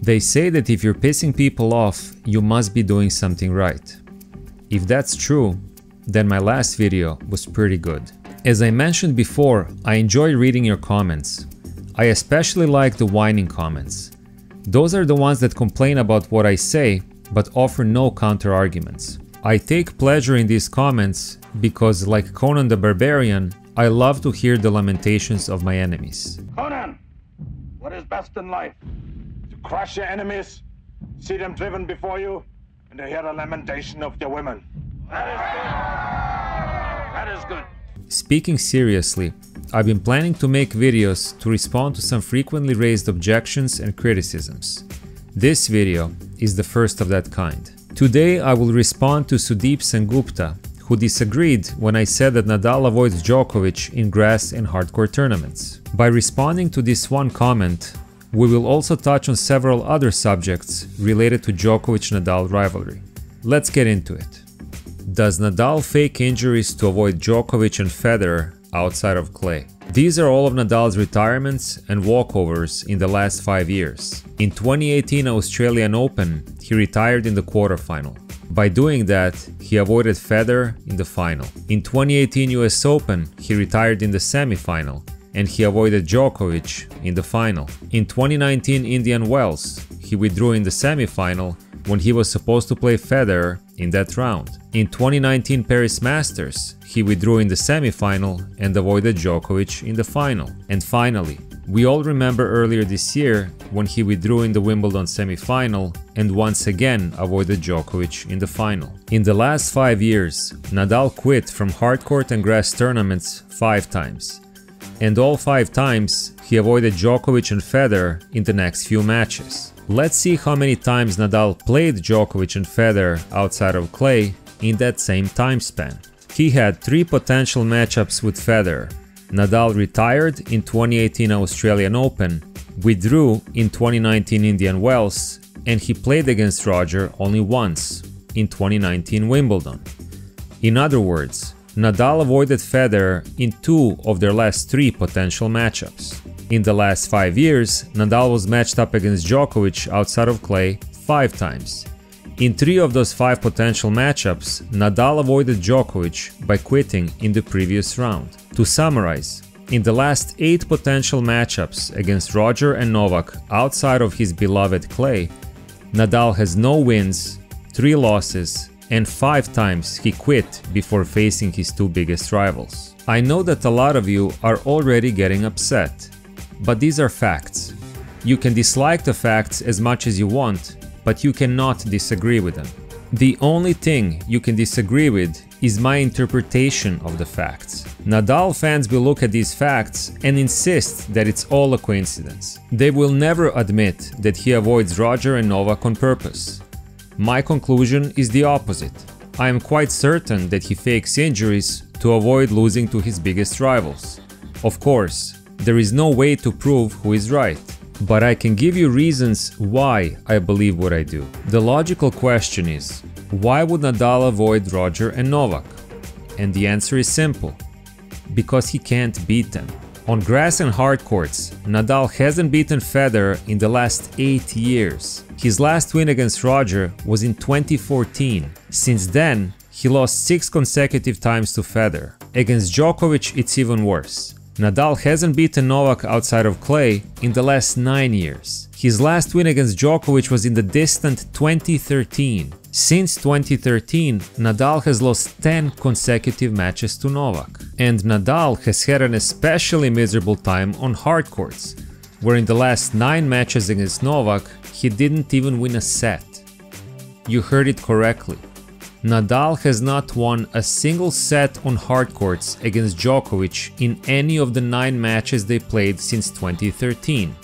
They say that if you're pissing people off, you must be doing something right. If that's true, then my last video was pretty good. As I mentioned before, I enjoy reading your comments. I especially like the whining comments. Those are the ones that complain about what I say, but offer no counter-arguments. I take pleasure in these comments because, like Conan the Barbarian, I love to hear the lamentations of my enemies. Conan, what is best in life? To crush your enemies, see them driven before you, and to hear the lamentation of their women. That is good. Speaking seriously, I've been planning to make videos to respond to some frequently raised objections and criticisms. This video is the first of that kind. Today I will respond to Sudeep Sengupta, who disagreed when I said that Nadal avoids Djokovic in grass and hardcore tournaments. By responding to this one comment, we will also touch on several other subjects related to Djokovic-Nadal rivalry. Let's get into it. Does Nadal fake injuries to avoid Djokovic and Federer outside of clay? These are all of Nadal's retirements and walkovers in the last 5 years. In 2018 Australian Open, he retired in the quarterfinal. By doing that, he avoided Federer in the final. In 2018 US Open, he retired in the semi-final, and he avoided Djokovic in the final. In 2019 Indian Wells, he withdrew in the semi-final when he was supposed to play Federer in that round. In 2019 Paris Masters, he withdrew in the semi-final and avoided Djokovic in the final. And finally, we all remember earlier this year when he withdrew in the Wimbledon semi-final and once again avoided Djokovic in the final. In the last 5 years, Nadal quit from hardcourt and grass tournaments 5 times. And all 5 times, he avoided Djokovic and Federer in the next few matches. Let's see how many times Nadal played Djokovic and Federer outside of clay in that same time span. He had 3 potential matchups with Federer. Nadal retired in 2018 Australian Open, withdrew in 2019 Indian Wells, and he played against Roger only once, in 2019 Wimbledon. In other words, Nadal avoided Federer in 2 of their last 3 potential matchups. In the last 5 years, Nadal was matched up against Djokovic outside of clay 5 times. In 3 of those 5 potential matchups, Nadal avoided Djokovic by quitting in the previous round. To summarize, in the last 8 potential matchups against Roger and Novak outside of his beloved clay, Nadal has no wins, 3 losses, and 5 times he quit before facing his 2 biggest rivals. I know that a lot of you are already getting upset, but these are facts. You can dislike the facts as much as you want, but you cannot disagree with them. The only thing you can disagree with is my interpretation of the facts. Nadal fans will look at these facts and insist that it's all a coincidence. They will never admit that he avoids Roger and Novak on purpose. My conclusion is the opposite. I am quite certain that he fakes injuries to avoid losing to his biggest rivals. Of course, there is no way to prove who is right, but I can give you reasons why I believe what I do. The logical question is, why would Nadal avoid Roger and Novak? And the answer is simple. Because he can't beat them. On grass and hard courts, Nadal hasn't beaten Federer in the last 8 years. His last win against Roger was in 2014. Since then, he lost 6 consecutive times to Federer. Against Djokovic, it's even worse. Nadal hasn't beaten Novak outside of clay in the last 9 years. His last win against Djokovic was in the distant 2013. Since 2013, Nadal has lost 10 consecutive matches to Novak. And Nadal has had an especially miserable time on hard courts, where in the last 9 matches against Novak, he didn't even win a set. You heard it correctly. Nadal has not won a single set on hard courts against Djokovic in any of the 9 matches they played since 2013.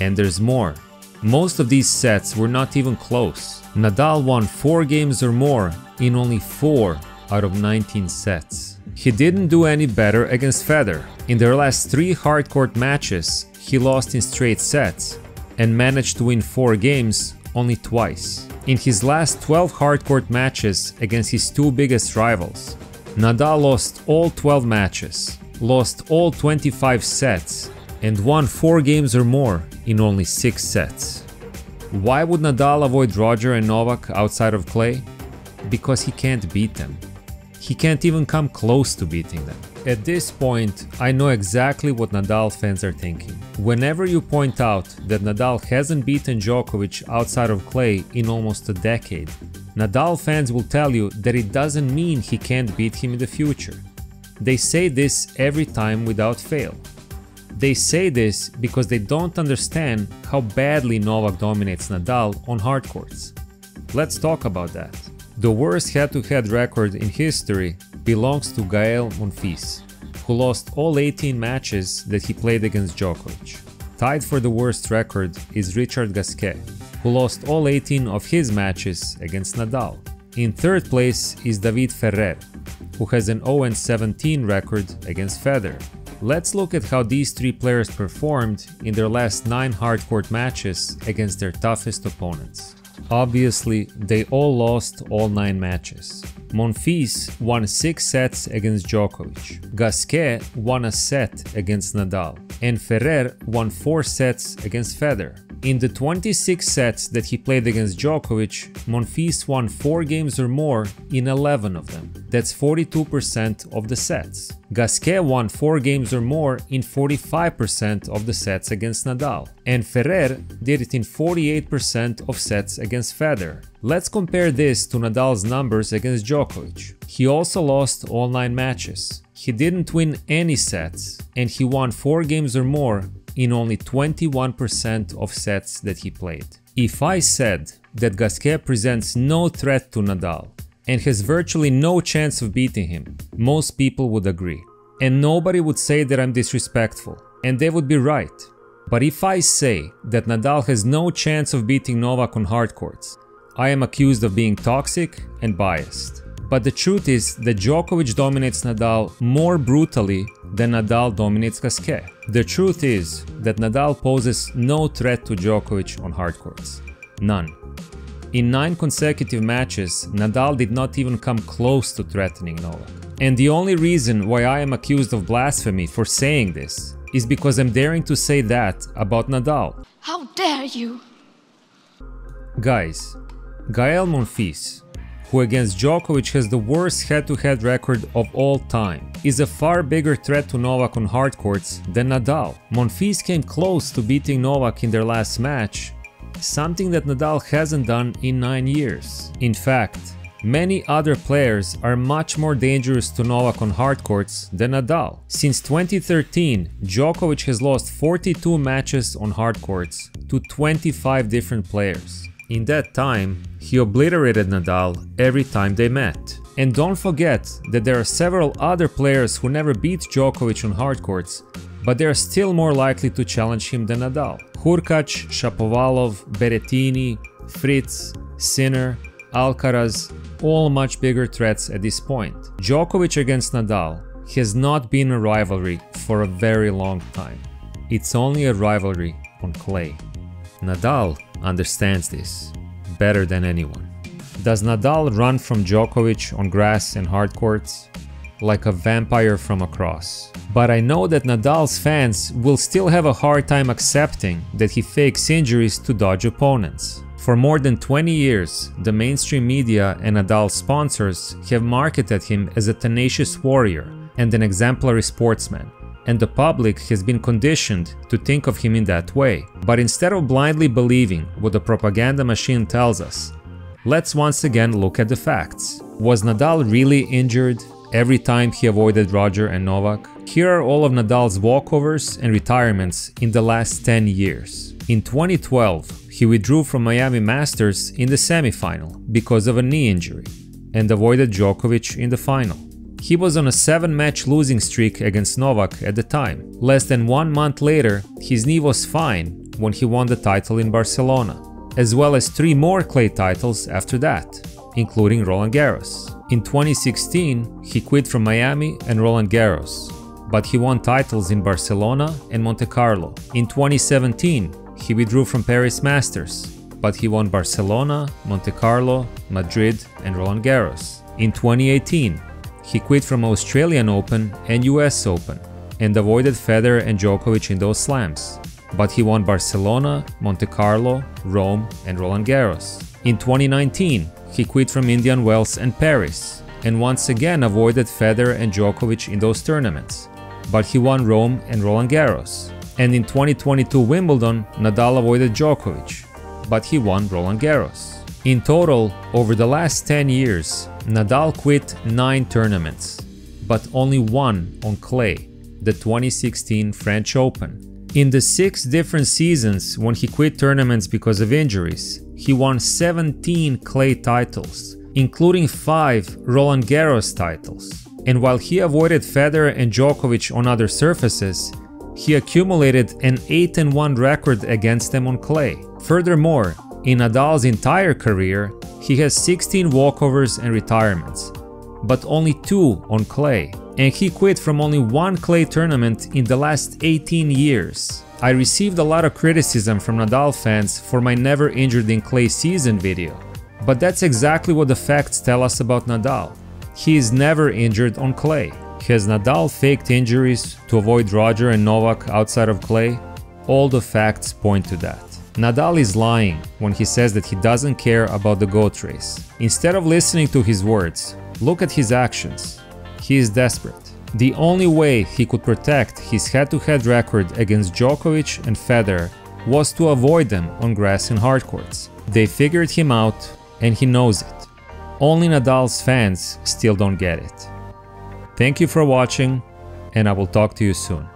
And there's more. Most of these sets were not even close. Nadal won 4 games or more in only 4 out of 19 sets. He didn't do any better against Federer. In their last 3 hardcourt matches, he lost in straight sets and managed to win 4 games only twice. In his last 12 hardcourt matches against his 2 biggest rivals, Nadal lost all 12 matches, lost all 25 sets, and won 4 games or more in only 6 sets. Why would Nadal avoid Roger and Novak outside of clay? Because he can't beat them. He can't even come close to beating them. At this point, I know exactly what Nadal fans are thinking. Whenever you point out that Nadal hasn't beaten Djokovic outside of clay in almost a decade, Nadal fans will tell you that it doesn't mean he can't beat him in the future. They say this every time without fail. They say this because they don't understand how badly Novak dominates Nadal on hard courts. Let's talk about that. The worst head-to-head record in history belongs to Gael Monfils, who lost all 18 matches that he played against Djokovic. Tied for the worst record is Richard Gasquet, who lost all 18 of his matches against Nadal. In third place is David Ferrer, who has an 0-17 record against Federer. Let's look at how these three players performed in their last 9 hard-court matches against their toughest opponents. Obviously, they all lost all 9 matches. Monfils won 6 sets against Djokovic, Gasquet won a set against Nadal, and Ferrer won 4 sets against Federer. In the 26 sets that he played against Djokovic, Monfils won 4 games or more in 11 of them. That's 42% of the sets. Gasquet won 4 games or more in 45% of the sets against Nadal. And Ferrer did it in 48% of sets against Federer. Let's compare this to Nadal's numbers against Djokovic. He also lost all 9 matches. He didn't win any sets, and he won 4 games or more in only 21% of sets that he played. If I said that Gasquet presents no threat to Nadal and has virtually no chance of beating him, most people would agree. And nobody would say that I'm disrespectful, and they would be right. But if I say that Nadal has no chance of beating Novak on hard courts, I am accused of being toxic and biased. But the truth is that Djokovic dominates Nadal more brutally than Nadal dominates Gasquet. The truth is that Nadal poses no threat to Djokovic on hard courts. None. In 9 consecutive matches, Nadal did not even come close to threatening Novak. And the only reason why I am accused of blasphemy for saying this is because I'm daring to say that about Nadal. How dare you? Guys, Gael Monfils, who against Djokovic has the worst head-to-head record of all time, is a far bigger threat to Novak on hard courts than Nadal. Monfils came close to beating Novak in their last match, something that Nadal hasn't done in 9 years. In fact, many other players are much more dangerous to Novak on hard courts than Nadal. Since 2013, Djokovic has lost 42 matches on hard courts to 25 different players. In that time, he obliterated Nadal every time they met. And don't forget that there are several other players who never beat Djokovic on hard courts, but they are still more likely to challenge him than Nadal. Hurkacz, Shapovalov, Berrettini, Fritz, Sinner, Alcaraz, all much bigger threats at this point. Djokovic against Nadal has not been a rivalry for a very long time. It's only a rivalry on clay. Nadal understands this better than anyone. Does Nadal run from Djokovic on grass and hard courts? Like a vampire from across. But I know that Nadal's fans will still have a hard time accepting that he fakes injuries to dodge opponents. For more than 20 years, the mainstream media and Nadal sponsors have marketed him as a tenacious warrior and an exemplary sportsman. And the public has been conditioned to think of him in that way. But instead of blindly believing what the propaganda machine tells us, let's once again look at the facts. Was Nadal really injured every time he avoided Roger and Novak? Here are all of Nadal's walkovers and retirements in the last 10 years. In 2012, he withdrew from Miami Masters in the semifinal because of a knee injury and avoided Djokovic in the final. He was on a 7-match losing streak against Novak at the time. Less than 1 month later, his knee was fine when he won the title in Barcelona, as well as 3 more clay titles after that, including Roland Garros. In 2016, he quit from Miami and Roland Garros, but he won titles in Barcelona and Monte Carlo. In 2017, he withdrew from Paris Masters, but he won Barcelona, Monte Carlo, Madrid and Roland Garros. In 2018, he quit from Australian Open and US Open and avoided Federer and Djokovic in those slams. but he won Barcelona, Monte Carlo, Rome, and Roland Garros. In 2019, he quit from Indian Wells and Paris, and once again avoided Federer and Djokovic in those tournaments, but he won Rome and Roland Garros. And in 2022 Wimbledon, Nadal avoided Djokovic, but he won Roland Garros. In total, over the last 10 years, Nadal quit 9 tournaments, but only one on clay, the 2016 French Open. In the 6 different seasons when he quit tournaments because of injuries, he won 17 clay titles, including 5 Roland Garros titles. And while he avoided Federer and Djokovic on other surfaces, he accumulated an 8-1 record against them on clay. Furthermore, in Nadal's entire career, he has 16 walkovers and retirements, but only 2 on clay, and he quit from only 1 clay tournament in the last 18 years. I received a lot of criticism from Nadal fans for my never injured in clay season video, but that's exactly what the facts tell us about Nadal. He is never injured on clay. Has Nadal faked injuries to avoid Roger and Novak outside of clay? All the facts point to that. Nadal is lying when he says that he doesn't care about the GOAT race. Instead of listening to his words, look at his actions. He is desperate. The only way he could protect his head-to-head record against Djokovic and Federer was to avoid them on grass and hard courts. They figured him out, and he knows it. Only Nadal's fans still don't get it. Thank you for watching, and I will talk to you soon.